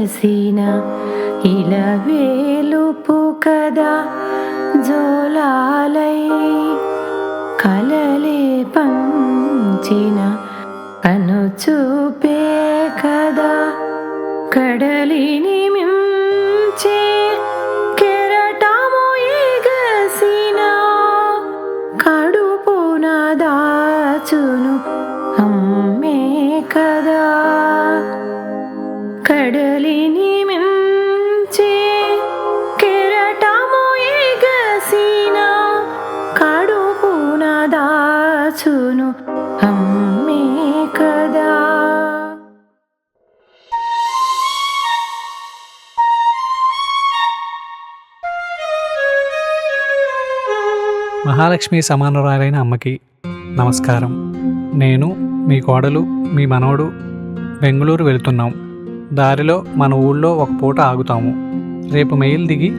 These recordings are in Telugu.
ఎగసిన ఇలవేలుపు కదా జోలాలై కలలే పంచిన కనుచూపే కదా కడలిని మించే కెరటము ఎగసిన కడుపున దాచును అమ్మే కదా కడలిని మించే కెరటము ఎగసిన కడుపున దాచును అమ్మే కదా. మహాలక్ష్మి సమానురాలైన అమ్మకి నమస్కారం. నేను మీ కోడలు మీ మనవడు బెంగళూరు వెళుతున్నాం. దారిలో మన ఊళ్ళో ఒక పూట ఆగుతాము. రేపు మెయిల్ దిగి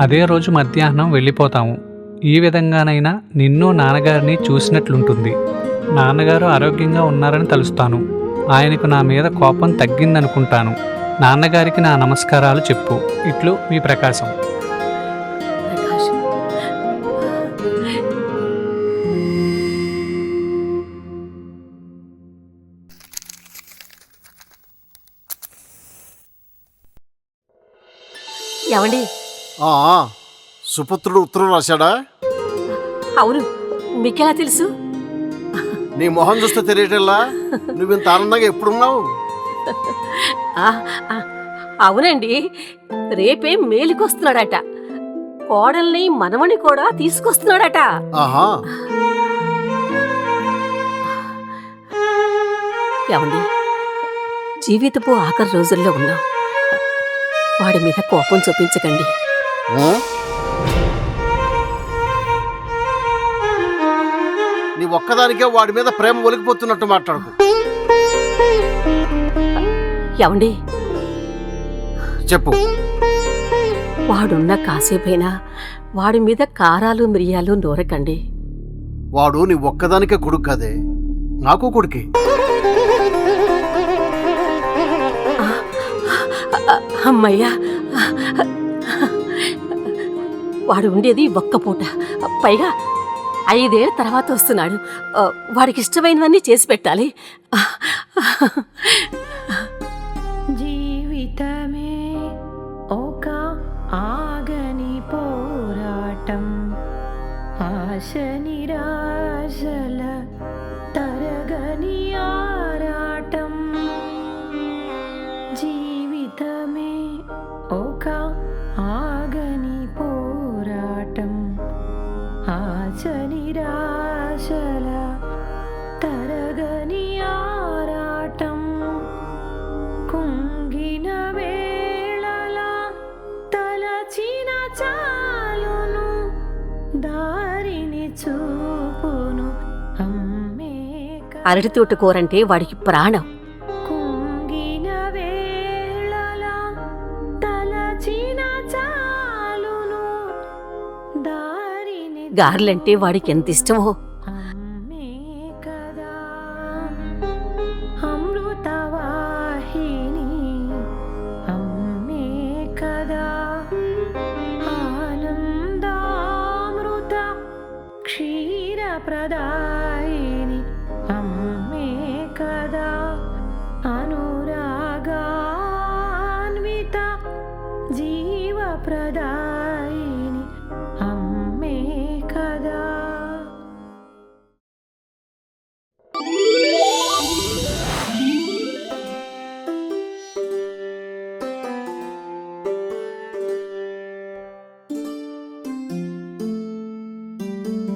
అదే రోజు మధ్యాహ్నం వెళ్ళిపోతాము. ఈ విధంగానైనా నిన్ను నాన్నగారిని చూసినట్లుంటుంది. నాన్నగారు ఆరోగ్యంగా ఉన్నారని తలుస్తాను. ఆయనకు నా మీద కోపం తగ్గిందనుకుంటాను. నాన్నగారికి నా నమస్కారాలు చెప్పు. ఇట్లు మీ ప్రకాశం. ఏమండి? సుపుత్రుడు ఉత్తరం రాశాడా? అవును, మీకెలా తెలుసు? నీ మొహం చూస్తే తెలియటల్లా. నువ్వు ఇంత ఆనందంగా ఎప్పుడున్నావు? అవునండి, రేపే మేలుకొస్తున్నాడట. కోడల్ని మనవని కూడా తీసుకొస్తున్నాడట. ఆహా. ఏమండి, జీవితపు ఆఖరి రోజుల్లో ఉన్నాం. వాడి మీద కోపం చూపించకండి. నీ ఒక్కదానికే వాడి మీద ప్రేమ ఒలికిపోతున్నట్టు మాట్లాడుకు. ఏమండి, చెప్పు. వాడున్న కాసేపైనా వాడి మీద కారాలు మిరియాలు నూరకండి. వాడు నీ ఒక్కదానికే కొడుకు కదే, నాకు కొడుకే. అమ్మయ్యా, వాడు ఉండేది ఒక్క పూట, పైగా 5 ఏళ్ళ తర్వాత వస్తున్నాడు. వాడికి ఇష్టమైనవన్నీ చేసి పెట్టాలి. జీవితమే ఒక ఆగని పోరాటం, ఆశ నిరాశల తరగని ఆరాటం. జీవితమే ఒక ఆగని పోరాటం, ఆశ నిరాశల తరగని ఆరాటం. కుంగిన వేళలా తలచిన చాలును, దారిని చూపును అమ్మే. అరటి తోట కూరంటే వాడికి ప్రాణం. కుంగిన వేళలా తలచిన చాలును, దారిని గారెలంటే వాడికి ఎంత ఇష్టమో. అమ్మే కదా అమృతవాహిని, అమ్మే కదా ఆనందామృత క్షీరప్రదాయిని, అమ్మే కదా అనురాగాన్విత జీవప్రదాయిని, అమ్మే కదా.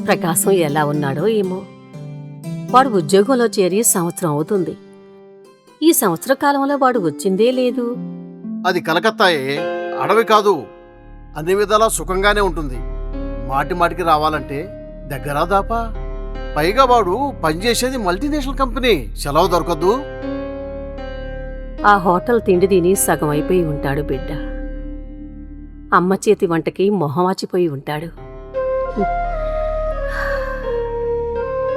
ప్రకాశం ఎలా ఉన్నాడో ఏమో. వాడు ఉద్యోగంలో చేరి సంవత్సరం అవుతుంది. ఈ సంవత్సర కాలంలో వాడు వచ్చిందే లేదు. అది కలకత్తాయే, అడవి కాదు. అన్ని విధాలా సుఖంగానే ఉంటుంది. మాటి మాటికి రావాలంటే దగ్గరా దాపా. పైగా వాడు పనిచేసేది మల్టీనేషనల్ కంపెనీ, సెలవు దొరకద్దు. ఆ హోటల్ తిండి తిని సగం అయిపోయి ఉంటాడు బిడ్డ. అమ్మ చేతి వంటకి మొహమాచిపోయి ఉంటాడు.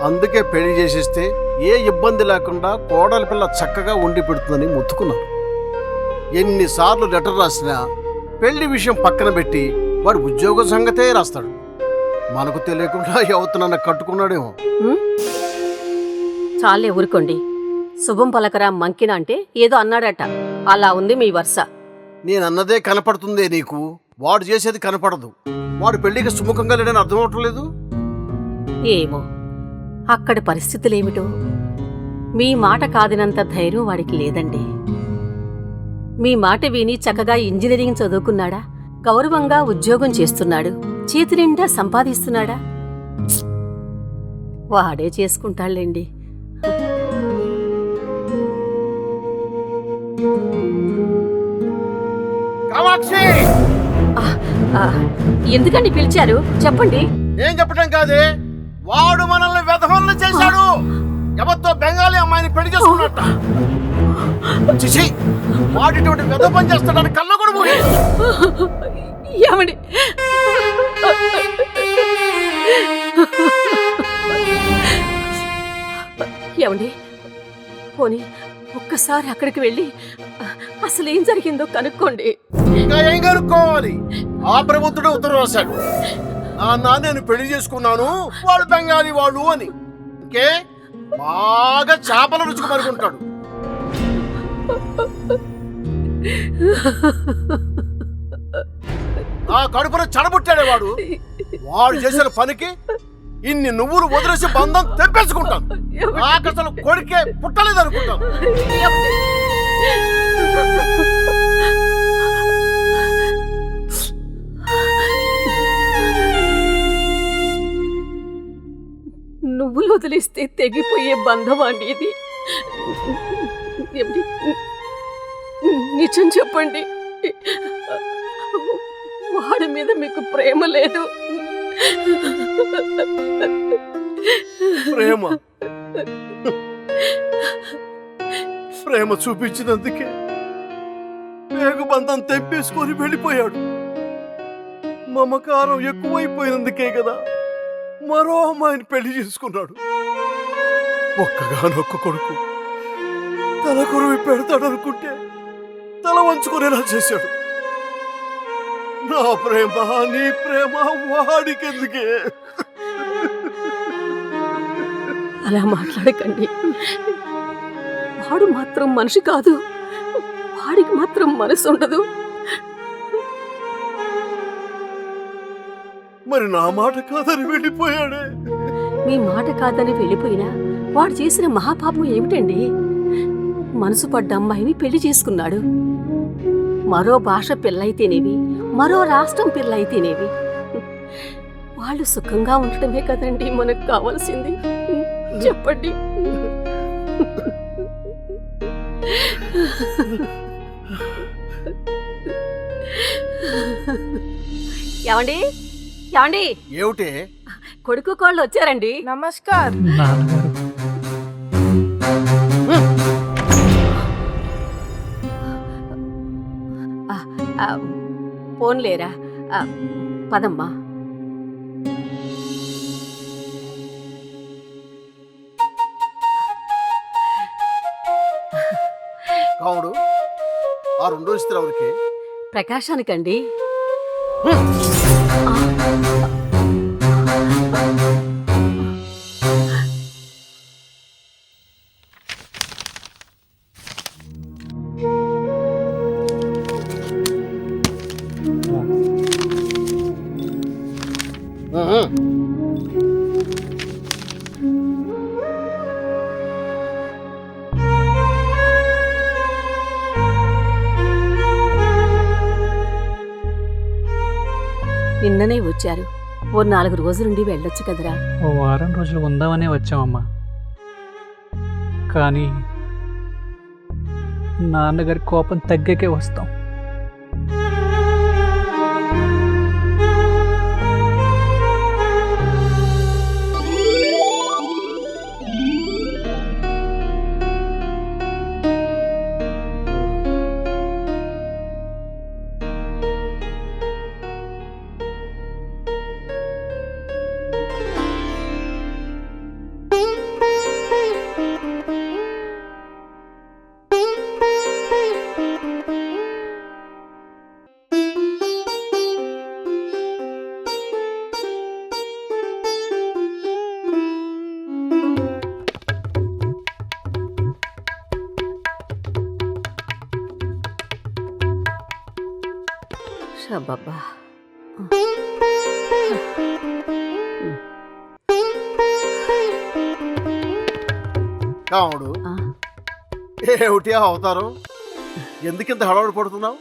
అందుకే పెళ్లి చేసేస్తే ఏ ఇబ్బంది లేకుండా కోడలి పిల్ల చక్కగా వండి పెడుతుందని ముత్తుకున్నాను. ఎన్నిసార్లు లెటర్ రాసినా పెళ్లి విషయం పక్కన పెట్టి వాడు ఉద్యోగ సంగతే రాస్తాడు. మనకు తెలియకుండా ఎవతనన్న కట్టుకున్నాడేమో. చాలే ఊరుకోండి. శుభం పలకరా మంకిన అంటే ఏదో అన్నాడట. అలా ఉంది మీ వరుస. నేనన్నదే కనపడుతుందే నీకు, వాడు చేసేది కనపడదు. వాడు పెళ్లికి సుముఖంగా లేడని అర్థం అవటం లేదు. ఏమో అక్కడ పరిస్థితులేమిటో. మీ మాట కాదినంత ధైర్యం వాడికి లేదండి. మీ మాట విని చక్కగా ఇంజనీరింగ్ చదువుకున్నాడా, గౌరవంగా ఉద్యోగం చేస్తున్నాడు, చేతి నిండా సంపాదిస్తున్నాడా? వాడే చేసుకుంటాళ్ళండి. కామాక్షి, ఎందుకండి పిలిచారు చెప్పండి. ఏం చెప్పటం కాదే, వాడు మనల్ని వెధవల్ని చేశాడు. ఎవరితో బెంగాలీ అమ్మాయిని పెళ్లి చేసుకున్నట్ట. చిచి, వాడిటువంటి వెధ పని చేస్తాడని కళ్ళ కూడా పోయి. ఏమండి ఏమండి పోనీ ఒక్కసారి అక్కడికి వెళ్ళి అసలు ఏం జరిగిందో కనుక్కోండి. ఇంకా ఏం కనుక్కోవాలి? ఆ ప్రబుద్ధుడు ఉత్తరం రాశాడు, నాన్న నేను పెళ్లి చేసుకున్నాను, వాడు బెంగాలీ వాడు అని. ఇంకే బాగా చేపల రుచికి మరుగుంటాడు. ఆ కడుపున చెడబుట్టాడే వాడు. వాడు చేసిన పనికి ఇన్ని నువ్వులు వదిలేసి బంధం తెప్పేసుకుంటాను. నాకు అసలు కొడుకే పుట్టలేదు అనుకుంటాను. నువ్వులు వదిలిస్తే తెగిపోయే బంధవాండి ఇది. ఏమిటి? నిజం చెప్పండి, వాడి మీద మీకు ప్రేమ లేదు? ప్రేమ ప్రేమ చూపించినందుకే వేగుబంధం తెప్పేసుకొని వెళ్ళిపోయాడు. మమకారం ఎక్కువైపోయినందుకే కదా మరో అమ్మాయిని పెళ్లి చేసుకున్నాడు. ఒక్కగానొక్క కొడుకు తల కొరువి పెడతాడనుకుంటే తల వంచుకునేలా చేశాడు. నా ప్రేమ నీ ప్రేమ వాడికెందుకే? అలా మాట్లాడకండి. వాడు మాత్రం మనిషి కాదు, వాడికి మాత్రం మనసు ఉండదు. మరి నా మాట కాదని వెళ్ళిపోయాడే. మీ మాట కాదని వెళ్ళిపోయినా వాడు చేసిన మహాపాపం ఏమిటండి? మనసు పడ్డ అమ్మాయిని పెళ్లి చేసుకున్నాడు. మరో భాష పిల్లయితేనేవి, మరో రాష్ట్రం పిల్లయితేనేవి, వాళ్ళు సుఖంగా ఉండటమే కదండి మనకు కావాల్సింది. చెప్పండి. ఏమండి ఏమండి? ఏమిటే? కొడుకు కోళ్ళు వచ్చారండి. నమస్కార్. నాన్నగారు పోన్లేరా, పదమ్మా. కావుడు ఆ రెండో ఇస్తారు ఎవరికి? ప్రకాశానికండి. నిన్ననే వచ్చారు. ఓ 4 రోజులుండి వెళ్ళొచ్చు కదరా. ఓ వారం రోజులు ఉందామనే వచ్చామమ్మా. కానీ నాన్నగారి కోపం తగ్గకే వస్తాం. షబ్బబ్బా. కావుడు ఆ, ఏమిటి అవుతారు? ఎందుకింత హడావుడి పడుతున్నావు?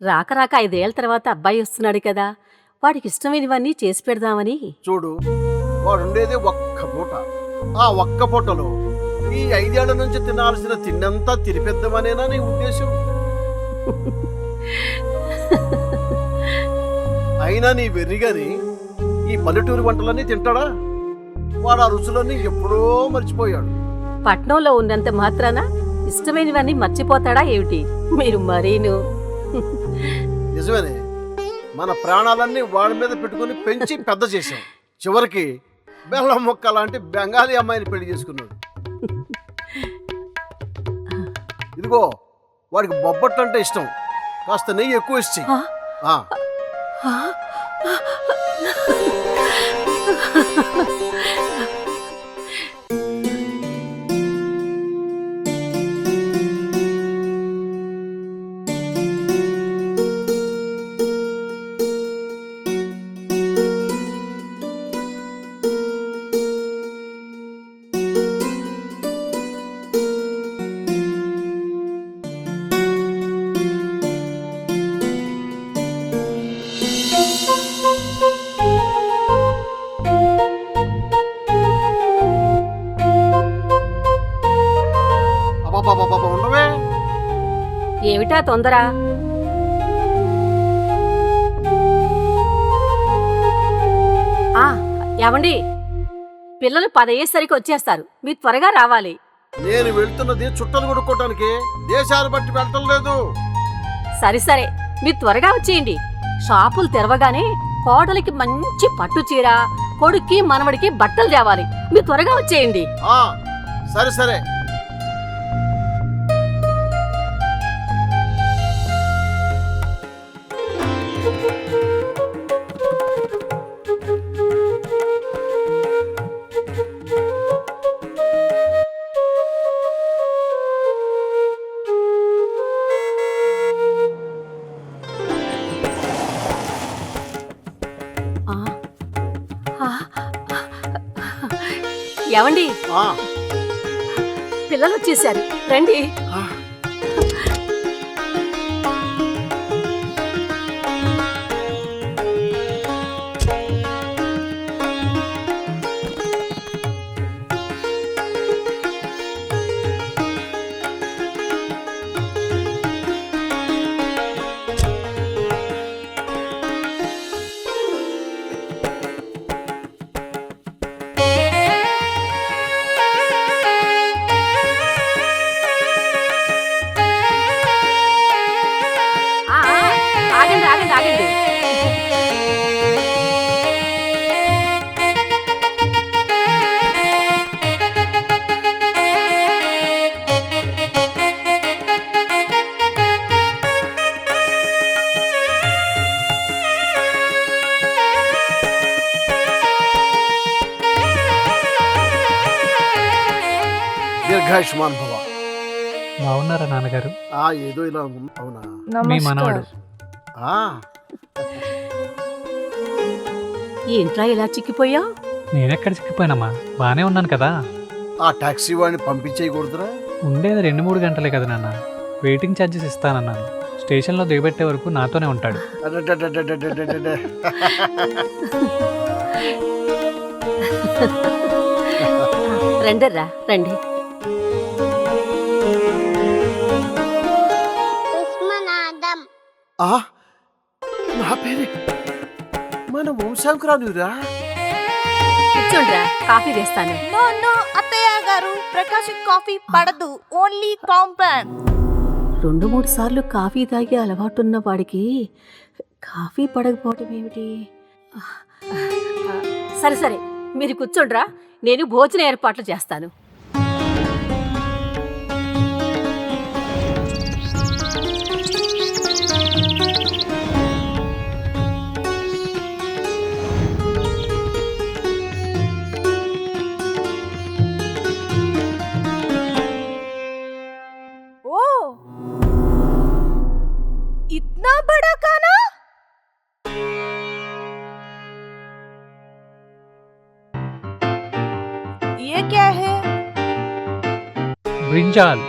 రాక రాక 5 ఏళ్ల తర్వాత అబ్బాయి వస్తున్నాడు కదా, వాడికి ఇష్టమైనవన్నీ చేసి పెడదామని. చూడు, వాడుండేదే ఒక్క పూట. ఆ ఒక్క పూటలో ఈ 5 ఏళ్ల నుంచి తినాల్సిన తిన్నంతా తినిపిద్దామనేనా నీ ఉద్దేశం? అయినా నీ వెర్రిగాని ఈ పల్లెటూరు వంటలన్నీ తింటాడా? వాడు ఆ రుచులన్నీ ఎప్పుడో మర్చిపోయాడు. పట్నంలో ఉన్నంత మాత్రాన ఇష్టమైనవన్నీ మర్చిపోతాడా ఏమిటి? మీరు మరీను. నిజమేనే, మన ప్రాణాలన్నీ వాడి మీద పెట్టుకుని పెంచి పెద్ద చేశాం. చివరికి బెల్లం మొక్క లాంటి బెంగాలీ అమ్మాయిని పెళ్లి చేసుకున్నాడు. ఇదిగో, వాడికి బొబ్బట్లు అంటే ఇష్టం. కాస్త నెయ్యి ఎక్కువ ఇచ్చి. ఆ? అబాబాబాబా, ఉండవే. ఏమిటా తొందర? ఆ, ఏమండి, పిల్లలు 10 అయ్యేసరికి వచ్చేస్తారు. మీరు త్వరగా రావాలి. నేను వెళ్తున్నది చుట్టలు కొడుకోవటానికి, దేశాలు బట్టి వెళ్ళటం లేదు. సరే సరే, మీరు త్వరగా వచ్చేయండి. షాపులు తెరవగానే కోడలికి మంచి పట్టు చీర, కొడుక్కి మనవడికి బట్టలు తేవాలి. మీరు త్వరగా వచ్చేయండి. ఆ, సరే సరే. ఆ, ఆ, ఏమండి, ఆ, పిల్లలు వచ్చేసారు, రండి. ఆ. ఆ, ఆగండి ఆగండి ఆగండి. దీర్ఘాయుష్మాన్ భవ. బాగున్నారా నాన్నగారు? ఏదో ఇలా ఉంది. అవునా? మీ మనవడు. ఆ, ఏంట్రా ఇలా చిక్కిపోయావు? నేనెక్కడ చిక్కిపోయినమ్మా, బాగానే ఉన్నాను కదా. ఆ టాక్సీ వాడిని పంపించేయకూడదురా? ఉండేది 2-3 గంటలే కదా నాన్న. వెయిటింగ్ ఛార్జెస్ ఇస్తానన్నాను. స్టేషన్లో దిగబెట్టే వరకు నాతోనే ఉంటాడు. అడడడడడడడడడ. రండర్రా రండి. విశ్వనాథం. ఆ, నా పేరే మన వంశాంకురాలురా. కూర్చోండ్రా, కాఫీ తెస్తాను. నో నో అత్తయ్య గారు, ప్రకాష్ కాఫీ పడదు, ఓన్లీ కాంప్లాన్. 2-3 సార్లు కాఫీ తాగి అలవాటున్న వాడికి కాఫీ పడకపోవటం ఏమిటి? సరే సరే, మీరు కూర్చోండ్రా, నేను భోజన ఏర్పాట్లు చేస్తాను. ओ, इतना इतना बड़ा खाना? ये क्या है? Brinjal.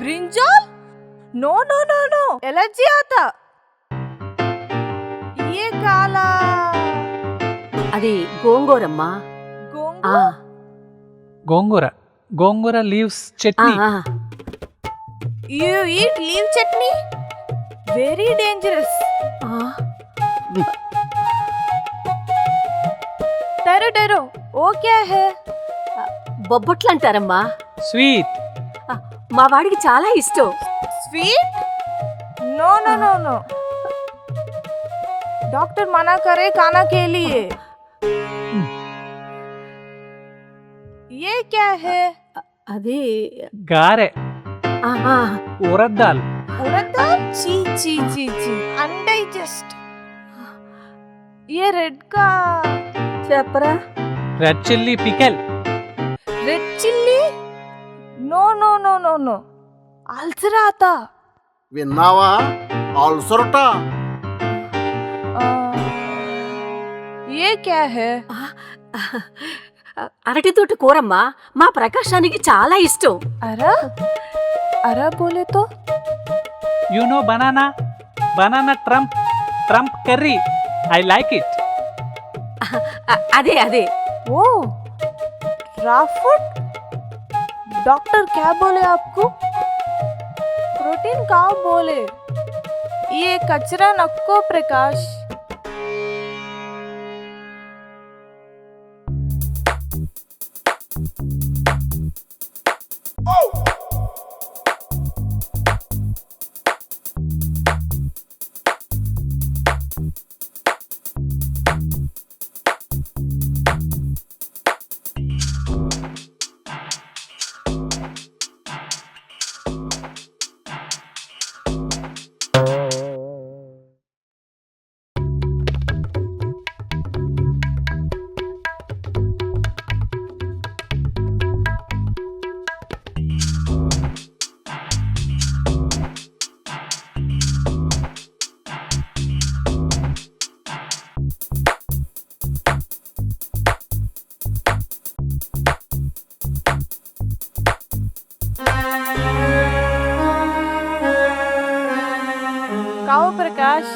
Brinjal? No no no no, allergy आता। ये काला అది గోంగూరమ్మా. गोंगू? ఆ, గోంగూర లీవ్స్ ఆ, చట్నీ. ఆ. You eat leaf chutney? Very dangerous. ఆ, ठहरो ठहरो, वो क्या है? బొబ్బట్లు అంటారమ్మా. స్వీట్. ఆ, మా వాడికి చాలా ఇష్టం. Sweet? No no no no. Doctor मना करे खाना के लिए. ये क्या है? అది గారె. ఆ, ఆ, ఉరద్ దాల్. उड़द दाल? ची ची ची ची, अनडाइजेस्ट. ये रेड का చెప్పరా. Red chilli pickle. Red chilli? No no no no no, ulcer आता. విన్నావా ఆల్సరట. ये क्या है? అరటి తోట కూరమ్మా. మా ప్రకాశానికి చాలా ఇష్టం. अरा अरा बोले तो? You know banana Trump curry. I like it. అదే అదే. ओ रॉ फूड? डॉक्टर क्या बोले आपको? प्रोटीन का बोले? ये कचरा नको प्रकाश. काओ प्रकाश.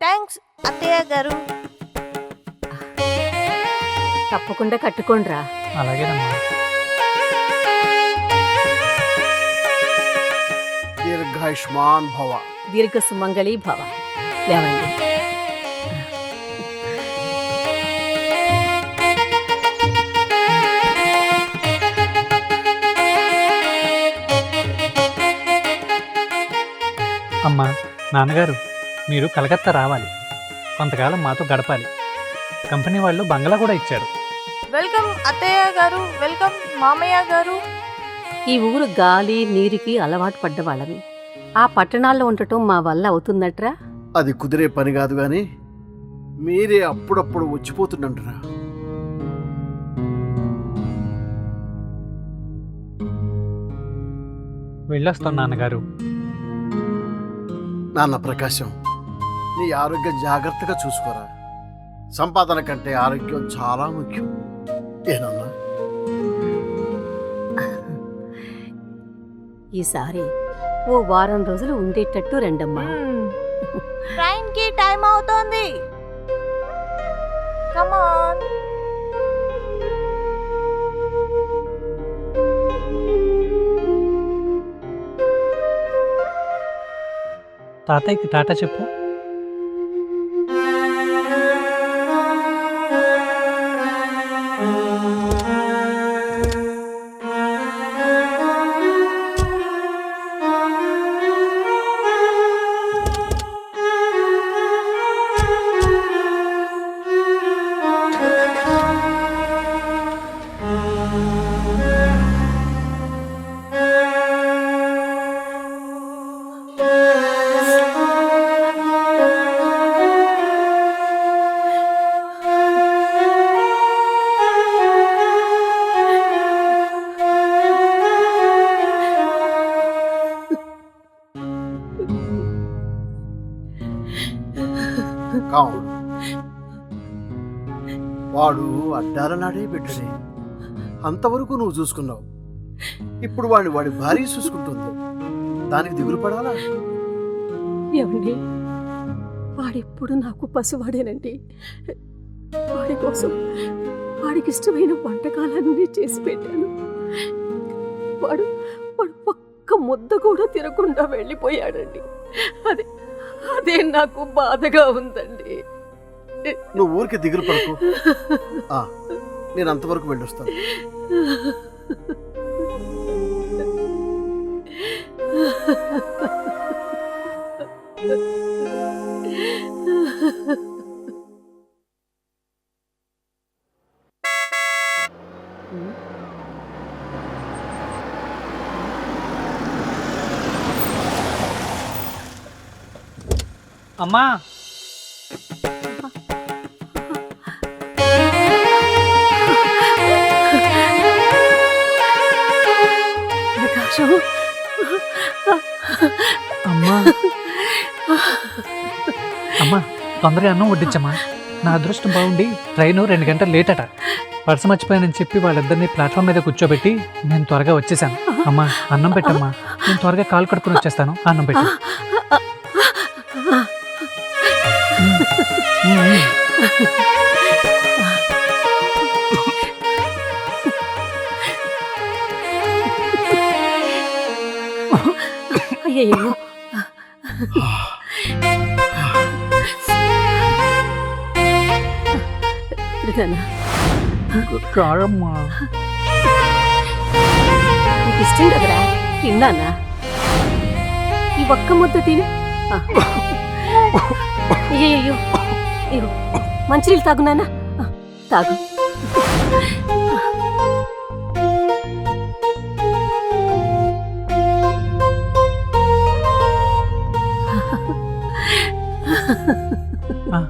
థ్యాంక్స్ అత్తయ్య గారు. తప్పకుండా కట్టుకోండిరా. అలాగేనమ్మా. దీర్ఘాయుష్మాన్ భవ. దీర్ఘ సుమంగళి భవ. లేవండి. అమ్మా, నాన్నగారు, మీరు కలకత్తా రావాలి. కొంతకాలం మాతో గడపాలి. కంపెనీ వాళ్ళు బంగ్లా కూడా ఇచ్చారు. వెల్కమ్ అత్తయ్య గారు, వెల్కమ్ మామయ్య గారు. ఈ ఊరు గాలి నీరుకి అలవాటు పడ్డ వాళ్ళని. ఆ పట్టణాల్లో ఉండటం మా వల్ల అవుతుందట్రా? అది కుదిరే పని కాదు గాని మీరే అప్పుడప్పుడు వచ్చిపోతుండంటరా. వెళ్ళొస్తాం నాన్నగారు. నాన్న ప్రకాశం, నీ ఆరోగ్యం జాగ్రత్తగా చూసుకోరా. సంపాదన కంటే ఆరోగ్యం చాలా ముఖ్యం. ఏనన్నా? ఈసారి ఓ వారం రోజులు ఉండేటట్టు రండమ్మా. ట్రైన్ కి టైం అవుతోంది. Come on. తాతయ్యకి టాటా చెప్పు. కావుడు వాడు అడ్డాల నాడే బిడ్డడే. అంతవరకు నువ్వు చూసుకున్నావు. ఇప్పుడు వాడి భార్య చూసుకుంటుంది. దానికి దిగులు పడాలా? ఏమండి, వాడెప్పుడు నాకు పసివాడేనండి. వాడి కోసం వాడికి ఇష్టమైన వంటకాలన్నీ చేసి పెట్టాను. వాడు వాడు ఒక్క ముద్ద కూడా తినకుండా వెళ్ళిపోయాడండి. అదే నాకు బాధగా ఉందండి. నువ్వు ఊరికి దిగులు పడకు. నేను అంతవరకు వెళ్ళొస్తాను. అమ్మా, ప్రకాశం, అమ్మా, అమ్మా, తొందరగా అన్నం వడ్డించమ్మా. నా అదృష్టం బాగుండి ట్రైను 2 గంటలు లేట్ అట. పర్సు మర్చిపోయానని చెప్పి వాళ్ళిద్దరిని ప్లాట్ఫామ్ మీద కూర్చోబెట్టి నేను త్వరగా వచ్చేసాను. అమ్మా, అన్నం పెట్టమ్మా. నేను త్వరగా కాలు కడుక్కుని వచ్చేస్తాను. అన్నం పెట్టు. అయ్యో, కాదమ్మా, నీకు ఇష్టం కదరా, తిన్నానా? ఈ ఒక్క ముద్ద తిని. అయ్యో, ఇగో మంచినీళ్ళు తాగునానా? తాగు. అమ్మా,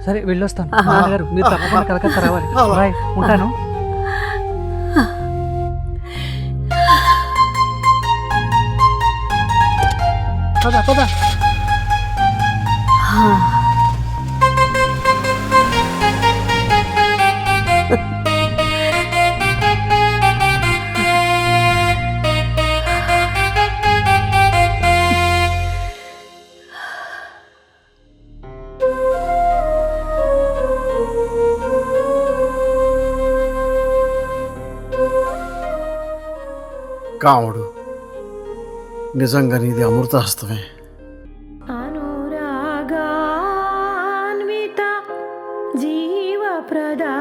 సరే వెళ్ళొస్తాను. నాన్నగారు మీరు తప్పకుండా కలకత్తా రావాలి. బాయ్, ఉంటాను. పద పద. కావుడు నిజంగా నీది అమృతహస్తమే. అనురాగాన్విత జీవప్రదా